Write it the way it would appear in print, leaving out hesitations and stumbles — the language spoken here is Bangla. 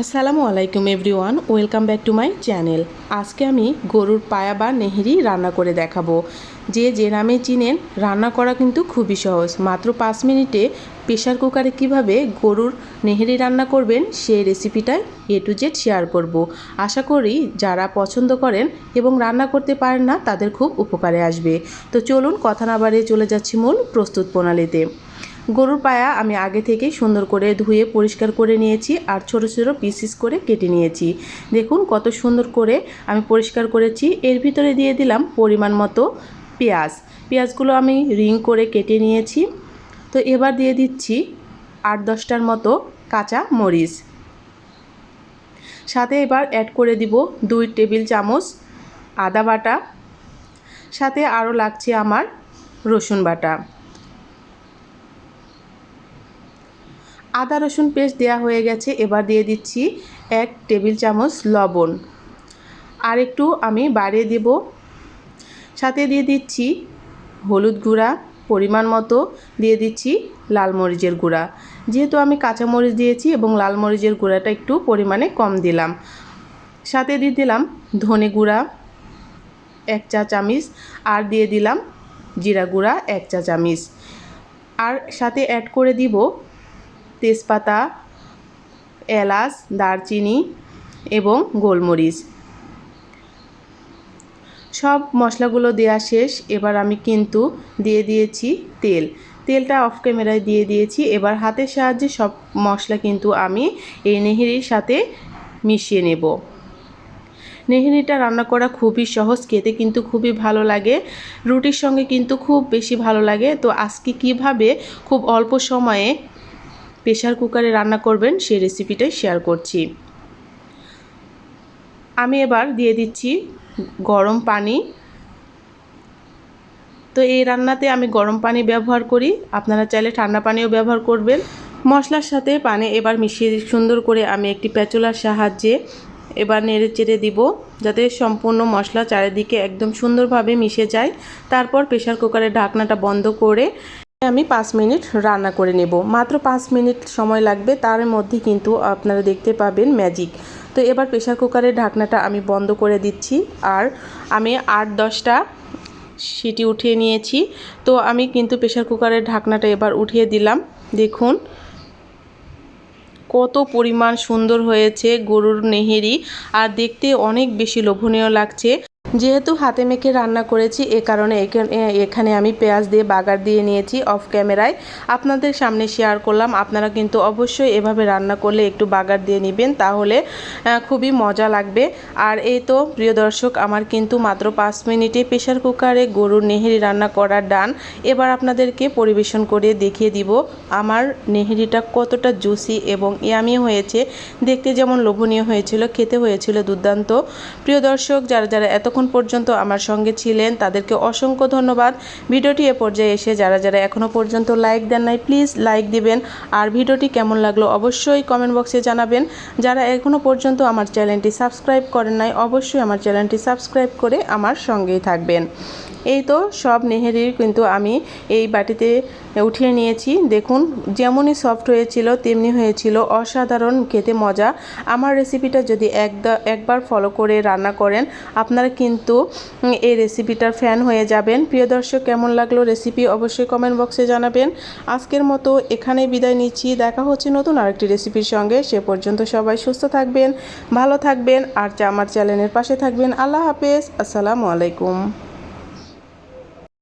আসসালামু আলাইকুম everyone, welcome back to my channel. আজকে আমি গরুর পায়া বা নেহেরি রান্না করে দেখাবো। যে নামে চিনেন, রান্না করা কিন্তু খুবই সহজ। মাত্র 5 মিনিটে প্রেশার কুকারে কিভাবে গরুর নেহেরি রান্না করবেন সেই রেসিপিটাই A to Z শেয়ার করব। আশা করি যারা পছন্দ করেন এবং রান্না করতে পারেন না তাদের খুব উপকারে আসবে। তো চলুন কথা না বাড়িয়ে চলে যাচ্ছি মূল প্রস্তুত প্রণালীতে। গরুর পায়া আমি আগে থেকেই সুন্দর করে ধুয়ে পরিষ্কার করে নিয়েছি আর ছোট ছোট পিসিস করে কেটে নিয়েছি। দেখুন কত সুন্দর করে আমি পরিষ্কার করেছি। এর ভিতরে দিয়ে দিলাম পরিমাণ মতো পেঁয়াজগুলো আমি রিং করে কেটে নিয়েছি। তো এবার দিয়ে দিচ্ছি 8-10টার মতো কাঁচা মরিচ। সাথে এবার অ্যাড করে দিব 2 টেবিল চামচ আদা বাটা, সাথে আরও লাগছে আমার রসুন বাটা। আদা রসুন পেস্ট দেওয়া হয়ে গেছে। এবার দিয়ে দিচ্ছি 1 টেবিল চামচ লবণ, আর একটু আমি বাড়িয়ে দেব। সাথে দিয়ে দিচ্ছি হলুদ গুঁড়া পরিমাণ মতো, দিয়ে দিচ্ছি লাল মরিচের গুঁড়া। যেহেতু আমি কাঁচা মরিচ দিয়েছি এবং লাল মরিচের গুঁড়াটা একটু পরিমাণে কম দিলাম। সাথে দিয়ে দিলাম ধনে গুঁড়া 1 চা চামচ, আর দিয়ে দিলাম জিরা গুঁড়া 1 চা চামচ, আর সাথে অ্যাড করে দিব তেজপাতা, এলাচ, দারচিনি এবং গোলমরিচ। সব মশলাগুলো দেওয়া শেষ। এবার আমি কিন্তু দিয়ে দিয়েছি তেলটা অফ ক্যামেরায় দিয়ে দিয়েছি। এবার হাতের সাহায্যে সব মশলা কিন্তু আমি এই নেহেরির সাথে মিশিয়ে নেব। নেহেরিটা রান্না করা খুবই সহজ, খেতে কিন্তু খুবই ভালো লাগে, রুটির সঙ্গে কিন্তু খুব বেশি ভালো লাগে। তো আজকে কিভাবে খুব অল্প সময়ে প্রেশার কুকারে রান্না করবেন সেই রেসিপিটাই শেয়ার করছি। আমি এবার দিয়ে দিচ্ছি গরম পানি। তো এই রান্নাতে আমি গরম পানি ব্যবহার করি, আপনারা চাইলে ঠান্ডা পানিও ব্যবহার করবেন। মশলার সাথে পানি এবার মিশিয়ে সুন্দর করে আমি একটি প্যাচুলার সাহায্যে এবার নেড়ে চেড়ে দিব, যাতে সম্পূর্ণ মশলা চারিদিকে একদম সুন্দরভাবে মিশে যায়। তারপর প্রেশার কুকারের ঢাকনাটা বন্ধ করে আমি 5 মিনিট রান্না করে নেব। মাত্র 5 মিনিট সময় লাগবে, তার মধ্যে কিন্তু আপনারা দেখতে পাবেন ম্যাজিক। তো এবার প্রেশার কুকারের ঢাকনাটা আমি বন্ধ করে দিচ্ছি, আর আমি 8-10টা সিটি উঠিয়ে নিয়েছি। তো আমি কিন্তু প্রেশার কুকারের ঢাকনাটা এবার উঠিয়ে দিলাম। দেখুন কত পরিমাণ সুন্দর হয়েছে গরুর নেহেরি, আর দেখতে অনেক বেশি লোভনীয় লাগছে। যেহেতু হাতে মেখে রান্না করেছি, এ কারণে এখানে আমি পেঁয়াজ দিয়ে বাগার দিয়ে নিয়েছি। অফ ক্যামেরায় আপনাদের সামনে শেয়ার করলাম। আপনারা কিন্তু অবশ্যই এভাবে রান্না করলে একটু বাগার দিয়ে নেবেন, তাহলে খুবই মজা লাগবে। আর এই তো প্রিয় দর্শক, আমার কিন্তু মাত্র 5 মিনিটে প্রেশার কুকারে গরুর নেহেরি রান্না করা ডান। এবার আপনাদেরকে পরিবেশন করে দেখিয়ে দিব আমার নেহেরিটা কতটা জুসি এবং ইয়ামি হয়েছে। দেখতে যেমন লোভনীয় হয়েছিল, খেতে হয়েছিল দুর্দান্ত। প্রিয় দর্শক, যারা এতক্ষণ পর্যন্ত আমার সঙ্গে ছিলেন তাদেরকে অসংখ্য ধন্যবাদ। ভিডিওটি এ পর্যায়ে এসে যারা এখনও পর্যন্ত লাইক দেন নাই, প্লিজ লাইক দিবেন। আর ভিডিওটি কেমন লাগলো অবশ্যই কমেন্ট বক্সে জানাবেন। যারা এখনও পর্যন্ত আমার চ্যানেলটি সাবস্ক্রাইব করেন নাই, অবশ্যই আমার চ্যানেলটি সাবস্ক্রাইব করে আমার সঙ্গেই থাকবেন। এই তো সব নেহেরি কিন্তু আমি এই বাটিতে উঠিয়ে নিয়েছি। দেখুন যেমনই সফট হয়েছিল তেমনি হয়েছিল, অসাধারণ খেতে মজা। আমার রেসিপিটা যদি একবার ফলো করে রান্না করেন, আপনারা কিন্তু এই রেসিপিটার ফ্যান হয়ে যাবেন। প্রিয় দর্শক, কেমন লাগলো রেসিপি অবশ্যই কমেন্ট বক্সে জানাবেন। আজকের মতো এখানেই বিদায় নিচ্ছি। দেখা হচ্ছে নতুন আরেকটি রেসিপির সঙ্গে। সে পর্যন্ত সবাই সুস্থ থাকবেন, ভালো থাকবেন, আর আমার চ্যানেলের পাশে থাকবেন। আল্লাহ হাফেজ, আসসালামু আলাইকুম।